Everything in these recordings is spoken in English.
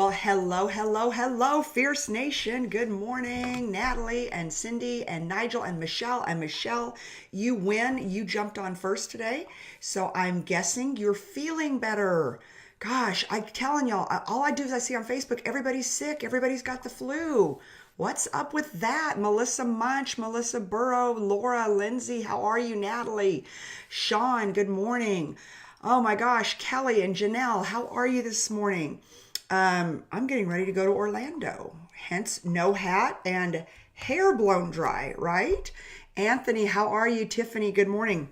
Well, hello, hello, hello, Fierce Nation. Good morning, Natalie and Cindy and Nigel and Michelle. And Michelle, you win. You jumped on first today. So I'm guessing you're feeling better. Gosh, I'm telling y'all, all I do is I see on Facebook, everybody's sick. Everybody's got the flu. What's up with that? Melissa Munch, Melissa Burrow, Laura, Lindsay, how are you? Natalie, Sean, good morning. Oh my gosh, Kelly and Janelle, how are you this morning? I'm getting ready to go to Orlando, hence no hat and hair blown dry, right? Anthony, how are you? Tiffany, good morning.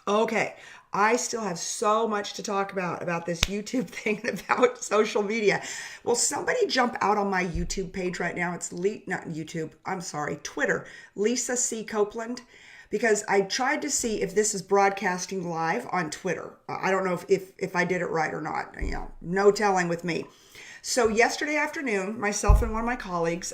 Okay, I still have so much to talk about this YouTube thing and about social media. Well, somebody jump out on my YouTube page right now. It's not YouTube. I'm sorry, Twitter. Lisa C. Copeland. Because I tried to see if this is broadcasting live on Twitter. I don't know if I did it right or not. No telling with me. So yesterday afternoon, myself and one of my colleagues,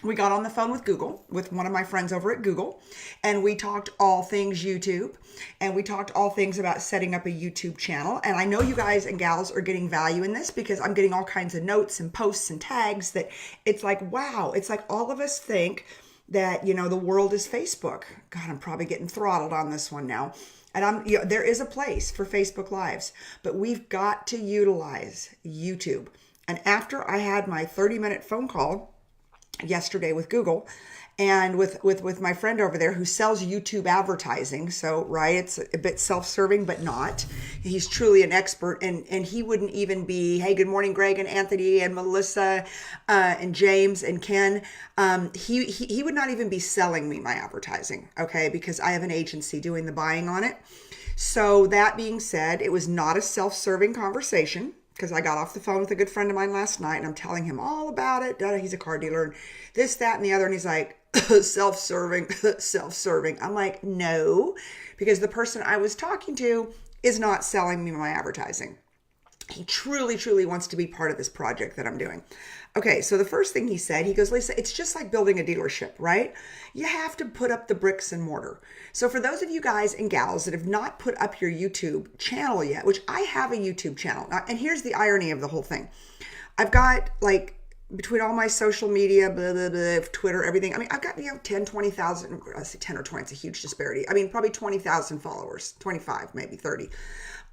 we got on the phone with Google, with one of my friends over at Google, and we talked all things YouTube, and we talked all things about setting up a YouTube channel. And I know you guys and gals are getting value in this because I'm getting all kinds of notes and posts and tags that it's like, wow, it's like all of us think that, the world is Facebook. God, I'm probably getting throttled on this one now. And there is a place for Facebook Lives, but we've got to utilize YouTube. And after I had my 30-minute phone call yesterday with Google and with my friend over there who sells YouTube advertising. So, right, it's a bit self-serving, but not. He's truly an expert, and he wouldn't even be, hey, good morning, Greg and Anthony and Melissa and James and Ken. He would not even be selling me my advertising, okay, because I have an agency doing the buying on it. So that being said, it was not a self-serving conversation, because I got off the phone with a good friend of mine last night and I'm telling him all about it. He's a car dealer and this, that, and the other. And he's like, self-serving, self-serving. I'm like, no, because the person I was talking to is not selling me my advertising. He truly, truly wants to be part of this project that I'm doing. Okay, so the first thing he said, he goes, Lisa, it's just like building a dealership, right? You have to put up the bricks and mortar. So for those of you guys and gals that have not put up your YouTube channel yet, which I have a YouTube channel, and here's the irony of the whole thing. I've got between all my social media, blah, blah, blah, Twitter, everything. I mean, I've got, 10, 20,000, I say 10 or 20, it's a huge disparity. I mean, probably 20,000 followers, 25, maybe 30.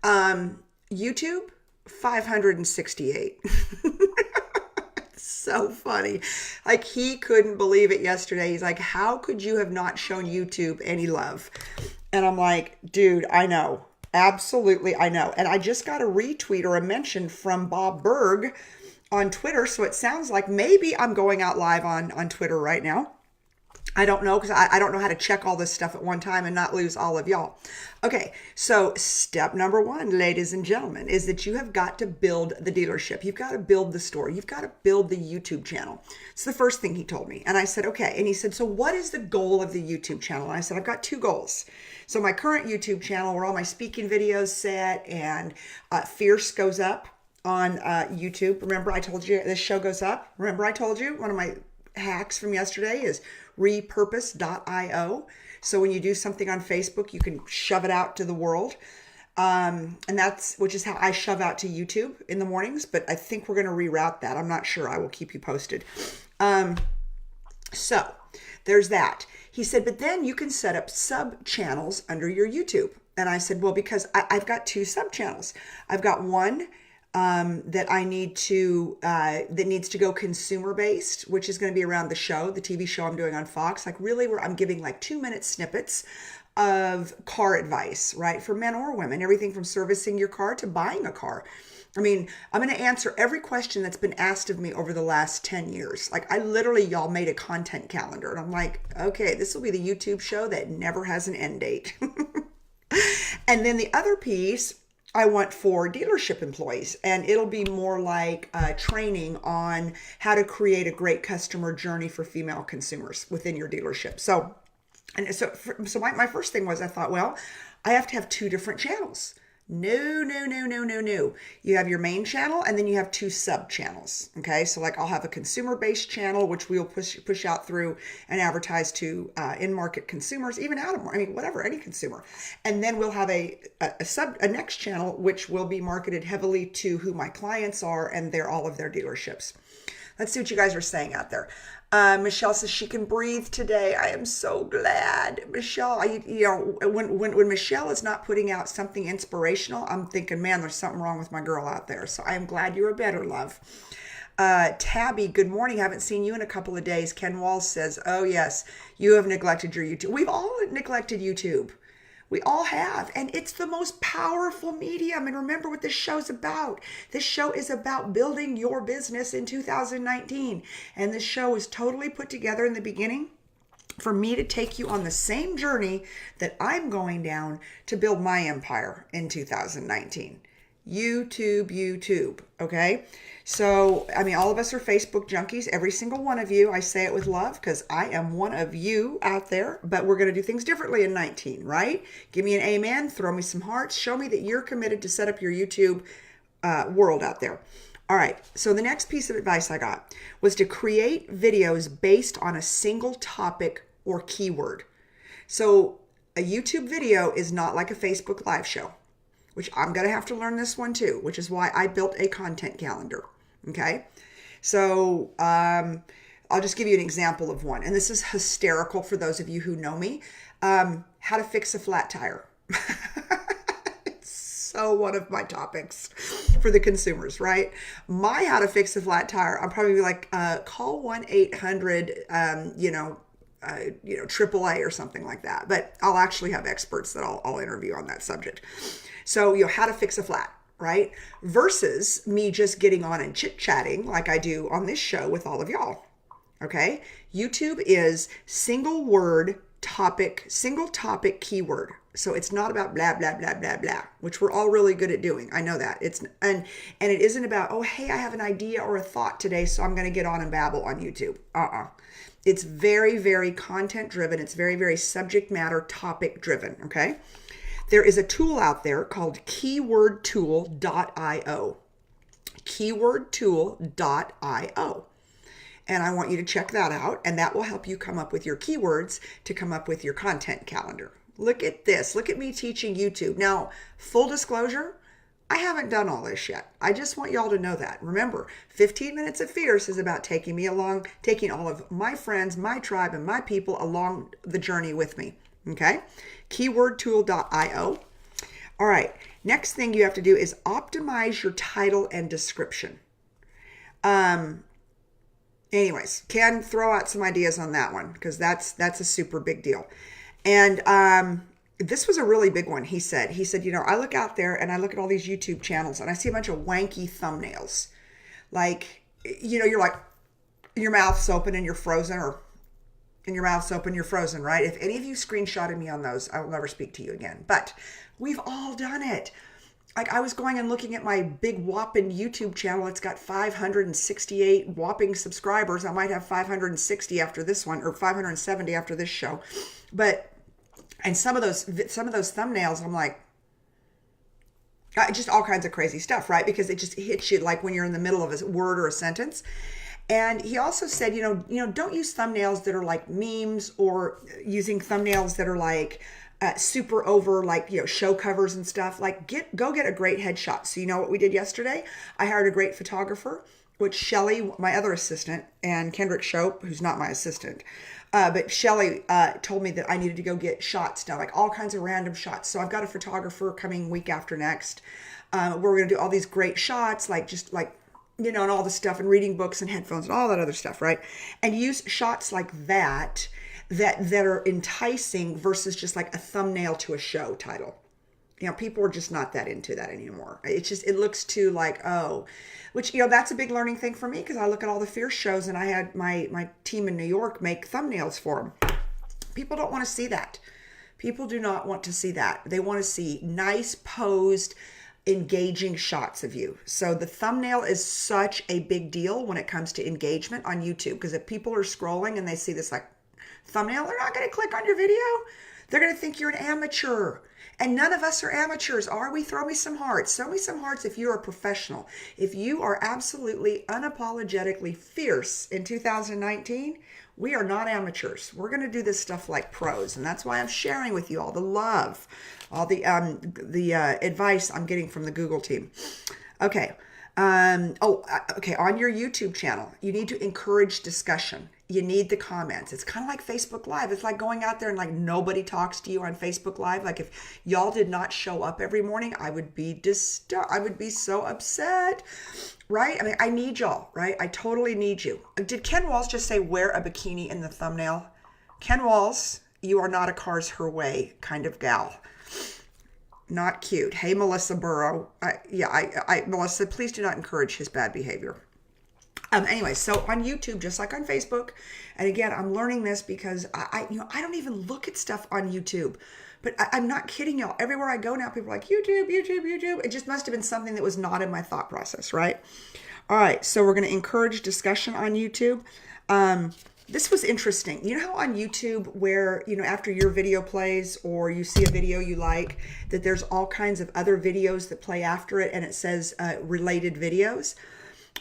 YouTube, 568. So funny. Like, he couldn't believe it yesterday. He's like, how could you have not shown YouTube any love? And I'm like, dude, I know. Absolutely, I know. And I just got a retweet or a mention from Bob Berg on Twitter. So it sounds like maybe I'm going out live on Twitter right now. I don't know, because I don't know how to check all this stuff at one time and not lose all of y'all. Okay, so step number one, ladies and gentlemen, is that you have got to build the dealership. You've got to build the store. You've got to build the YouTube channel. It's the first thing he told me. And I said, okay. And he said, so what is the goal of the YouTube channel? And I said, I've got two goals. So my current YouTube channel, where all my speaking videos set and Fierce goes up on YouTube. Remember, I told you this show goes up. Remember, I told you one of my hacks from yesterday is repurpose.io. So when you do something on Facebook, you can shove it out to the world. And which is how I shove out to YouTube in the mornings, but I think we're going to reroute that. I'm not sure. I will keep you posted. So there's that. He said, but then you can set up sub channels under your YouTube. And I said, well, because I've got two sub channels. I've got one that I need to, that needs to go consumer based, which is going to be around the show, the TV show I'm doing on Fox, like really where I'm giving 2-minute snippets of car advice, right? For men or women, everything from servicing your car to buying a car. I mean, I'm going to answer every question that's been asked of me over the last 10 years. Like, I literally, y'all, made a content calendar and I'm like, okay, this will be the YouTube show that never has an end date. And then the other piece I want for dealership employees, and it'll be more like training on how to create a great customer journey for female consumers within your dealership. So my first thing was, I thought, well, I have to have two different channels. No, no, no, no, no, no. You have your main channel and then you have two sub channels. Okay. So like I'll have a consumer based channel, which we'll push out through and advertise to in market consumers, even out of, I mean, whatever, any consumer. And then we'll have a next channel, which will be marketed heavily to who my clients are and all of their dealerships. Let's see what you guys are saying out there. Michelle says she can breathe today. I am so glad. Michelle, when Michelle is not putting out something inspirational, I'm thinking, man, there's something wrong with my girl out there. So I am glad you are better, love. Tabby, good morning. Haven't seen you in a couple of days. Ken Walls says, oh yes, you have neglected your YouTube. We've all neglected YouTube. We all have. And it's the most powerful medium. And remember what this show's about. This show is about building your business in 2019. And this show is totally put together in the beginning for me to take you on the same journey that I'm going down to build my empire in 2019. YouTube, okay? So, I mean, all of us are Facebook junkies, every single one of you. I say it with love because I am one of you out there, but we're going to do things differently in 19, right? Give me an amen, throw me some hearts, show me that you're committed to set up your YouTube world out there. All right, so the next piece of advice I got was to create videos based on a single topic or keyword. So a YouTube video is not like a Facebook live show, which I'm going to have to learn this one too, which is why I built a content calendar. Okay. So, I'll just give you an example of one. And this is hysterical for those of you who know me. How to fix a flat tire. It's so one of my topics for the consumers, right? My how to fix a flat tire, I'll probably be like, call 1-800, AAA or something like that. But I'll actually have experts that I'll interview on that subject. So, how to fix a flat, right? Versus me just getting on and chit-chatting like I do on this show with all of y'all, okay? YouTube is single topic, keyword. So it's not about blah, blah, blah, blah, blah, which we're all really good at doing. I know that. And it isn't about, oh, hey, I have an idea or a thought today, so I'm going to get on and babble on YouTube. It's very, very content driven. It's very, very subject matter topic driven, okay? There is a tool out there called keywordtool.io. Keywordtool.io. And I want you to check that out, and that will help you come up with your keywords to come up with your content calendar. Look at this. Look at me teaching YouTube. Now, full disclosure, I haven't done all this yet. I just want y'all to know that. Remember, 15 Minutes of Fierce is about taking all of my friends, my tribe, and my people along the journey with me. Okay? Keywordtool.io. All right. Next thing you have to do is optimize your title and description. Anyways, Ken, throw out some ideas on that one because that's a super big deal. And this was a really big one. He said, I look out there and I look at all these YouTube channels and I see a bunch of wanky thumbnails. Like, you're like, your mouth's open and you're frozen, or and your mouth's open, you're frozen, right? If any of you screenshotted me on those, I will never speak to you again. But we've all done it. Like, I was going and looking at my big whopping YouTube channel. It's got 568 whopping subscribers. I might have 560 after this one, or 570 after this show. And some of those thumbnails, I'm like, just all kinds of crazy stuff, right? Because it just hits you like when you're in the middle of a word or a sentence. And he also said, don't use thumbnails that are like memes, or using thumbnails that are like super over, like, show covers and stuff. Like, go get a great headshot. So you know what we did yesterday? I hired a great photographer, which Shelly, my other assistant, and Kendrick Shope, who's not my assistant, but Shelly told me that I needed to go get shots done, like all kinds of random shots. So I've got a photographer coming week after next. We're going to do all these great shots, like just like, and all the stuff, and reading books and headphones and all that other stuff, right? And use shots like that are enticing versus just like a thumbnail to a show title. People are just not that into that anymore. It looks too like, oh, which, that's a big learning thing for me, because I look at all the Fierce shows and I had my team in New York make thumbnails for them. People don't want to see that. People do not want to see that. They want to see nice posed, engaging shots of you. So the thumbnail is such a big deal when it comes to engagement on YouTube, because if people are scrolling and they see this like thumbnail, they're not going to click on your video. They're going to think you're an amateur. And none of us are amateurs, are we? Throw me some hearts. Throw me some hearts if you're a professional. If you are absolutely unapologetically fierce in 2019, we are not amateurs. We're going to do this stuff like pros. And that's why I'm sharing with you all the love, all the advice I'm getting from the Google team. Okay. Okay. On your YouTube channel, you need to encourage discussion. You need the comments. It's kind of like Facebook Live. It's like going out there and like nobody talks to you on Facebook Live. Like if y'all did not show up every morning, I would be I would be so upset, right? I mean, I need y'all, right? I totally need you. Did Ken Walls just say wear a bikini in the thumbnail? Ken Walls, you are not a Cars Her Way kind of gal. Not cute. Hey, Melissa Burrow. Melissa, please do not encourage his bad behavior. Anyway, so on YouTube, just like on Facebook, and again, I'm learning this because I don't even look at stuff on YouTube, but I'm not kidding y'all. Everywhere I go now, people are like, YouTube, YouTube, YouTube. It just must have been something that was not in my thought process, right? All right, so we're going to encourage discussion on YouTube. This was interesting. You know how on YouTube where, after your video plays or you see a video you like, that there's all kinds of other videos that play after it and it says related videos?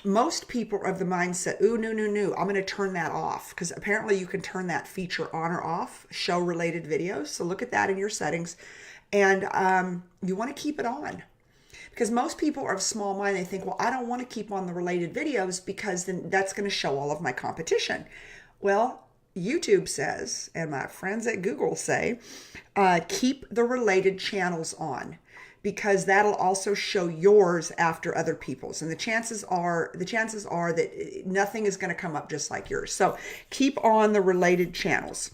Most people are of the mindset, ooh, no, I'm going to turn that off, because apparently you can turn that feature on or off, show related videos. So look at that in your settings, and you want to keep it on, because most people are of small mind. They think, well, I don't want to keep on the related videos because then that's going to show all of my competition. Well, YouTube says, and my friends at Google say, keep the related channels on, because that'll also show yours after other people's. And the chances are that nothing is going to come up just like yours. So keep on the related channels.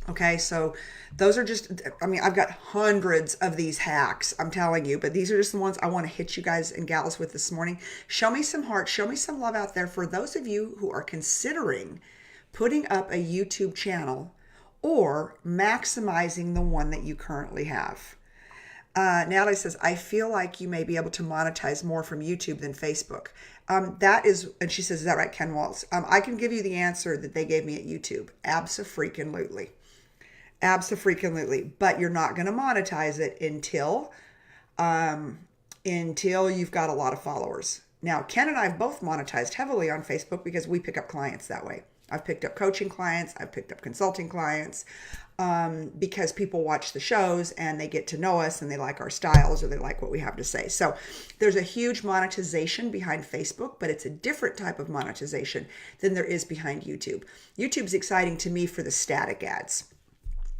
Okay, so those are just, I've got hundreds of these hacks, I'm telling you, but these are just the ones I want to hit you guys and gals with this morning. Show me some heart, show me some love out there for those of you who are considering putting up a YouTube channel or maximizing the one that you currently have. Natalie says, I feel like you may be able to monetize more from YouTube than Facebook. That is, and she says, is that right, Ken Walls? I can give you the answer that they gave me at YouTube. Abso-freaking-lutely. Abso-freaking-lutely. But you're not going to monetize it until you've got a lot of followers. Now, Ken and I have both monetized heavily on Facebook because we pick up clients that way. I've picked up coaching clients. I've picked up consulting clients because people watch the shows and they get to know us and they like our styles or they like what we have to say. So there's a huge monetization behind Facebook, but it's a different type of monetization than there is behind YouTube. YouTube's exciting to me for the static ads,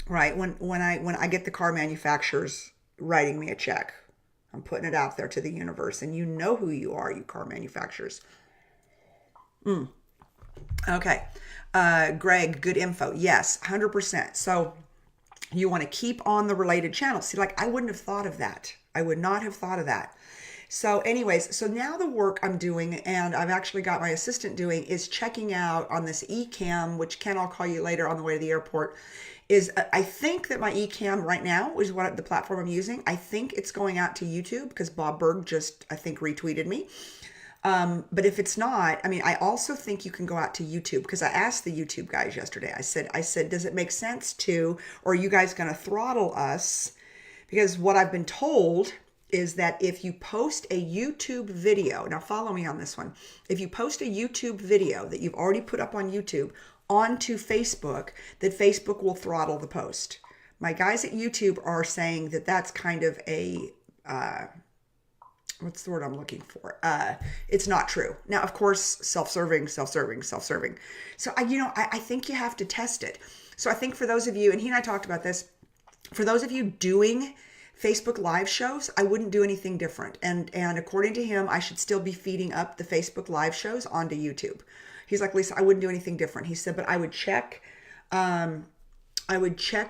right? When I get the car manufacturers writing me a check, I'm putting it out there to the universe, and you know who you are, you car manufacturers. Okay. Greg, good info. Yes, 100%. So you want to keep on the related channels. See, like I wouldn't have thought of that. I would not have thought of that. So anyways, so now the work I'm doing, and I've actually got my assistant doing, is checking out on this eCam, which Ken, I'll call you later on the way to the airport, is I think that my eCam right now is what the platform I'm using. I think it's going out to YouTube because Bob Berg just, I think, retweeted me. But if it's not, I also think you can go out to YouTube, because I asked the YouTube guys yesterday, I said, does it make sense to, or are you guys going to throttle us? Because what I've been told is that if you post a YouTube video, now follow me on this one. If you post a YouTube video that you've already put up on YouTube onto Facebook, that Facebook will throttle the post. My guys at YouTube are saying that that's kind of a, what's the word I'm looking for? It's not true. Now, of course, self-serving. So I think you have to test it. So I think for those of you, and he and I talked about this, for those of you doing Facebook Live shows, I wouldn't do anything different. And according to him, I should still be feeding up the Facebook Live shows onto YouTube. He's like, Lisa, I wouldn't do anything different. He said, but I would check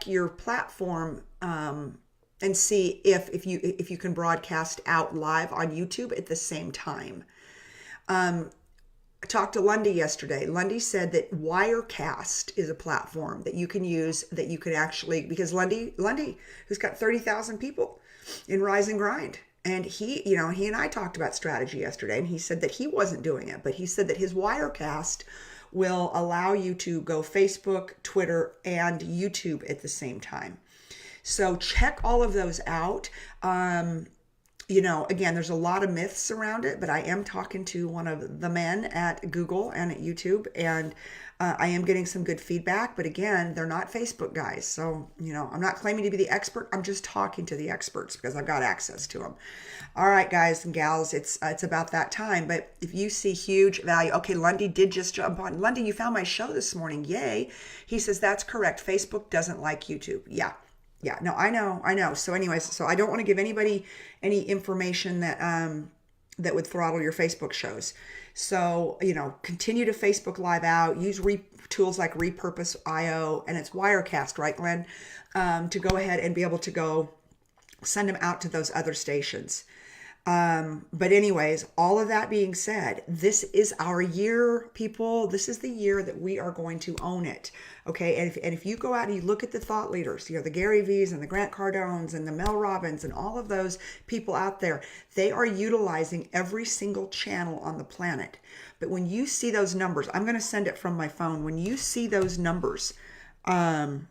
your platform and see if you can broadcast out live on YouTube at the same time. I talked to Lundy yesterday. Lundy said that Wirecast is a platform that you can use, that you can actually, because Lundy, who's got 30,000 people in Rise and Grind. And he and I talked about strategy yesterday, and he said that he wasn't doing it, but he said that his Wirecast will allow you to go Facebook, Twitter, and YouTube at the same time. So check all of those out. You know, again, there's a lot of myths around it, but I am talking to one of the men at Google and at YouTube, and I am getting some good feedback. But again, they're not Facebook guys. So, you know, I'm not claiming to be the expert. I'm just talking to the experts because I've got access to them. All right, guys and gals, it's about that time. But if you see huge value, okay, Lundy did just jump on. Lundy, you found my show this morning. Yay. He says, that's correct. Facebook doesn't like YouTube. Yeah. Yeah, no, I know. So anyways, so I don't want to give anybody any information that that would throttle your Facebook shows. So, you know, continue to Facebook Live out, use tools like Repurpose IO, and it's Wirecast, right, Glenn? To go ahead and be able to go send them out to those other stations. But anyways, all of that being said, this is our year, people. This is the year that we are going to own it. Okay. And if you go out and you look at the thought leaders, you know, the Gary V's and the Grant Cardones and the Mel Robbins and all of those people out there, they are utilizing every single channel on the planet. But when you see those numbers, I'm going to send it from my phone. When you see those numbers, when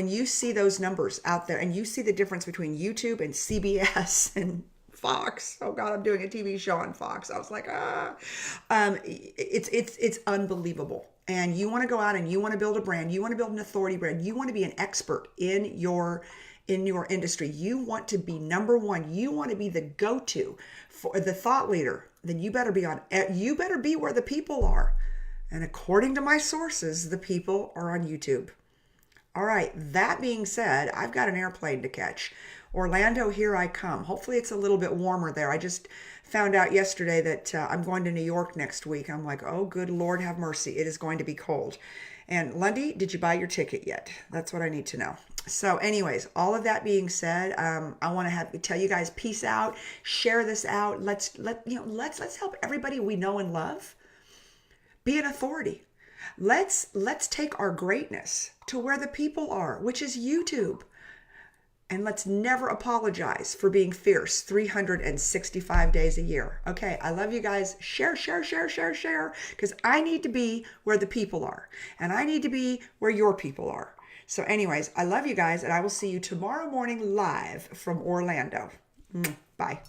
you see those numbers out there and you see the difference between YouTube and CBS and Fox, oh God, I'm doing a TV show on Fox. I was like, it's unbelievable. And you want to go out and you want to build a brand, you want to build an authority brand, you want to be an expert in your industry. You want to be number one. You want to be the go-to for the thought leader. Then you better be where the people are. And according to my sources, the people are on YouTube. All right, that being said, I've got an airplane to catch. Orlando, here I come. Hopefully it's a little bit warmer there. I just found out yesterday that I'm going to New York next week. I'm like, oh, good Lord, have mercy. It is going to be cold. And Lundy, did you buy your ticket yet? That's what I need to know. So anyways, all of that being said, I want to tell you guys, peace out, share this out. Let's help everybody we know and love be an authority. Let's take our greatness to where the people are, which is YouTube. And let's never apologize for being fierce 365 days a year. Okay, I love you guys. Share, because I need to be where the people are. And I need to be where your people are. So anyways, I love you guys, and I will see you tomorrow morning live from Orlando. Bye.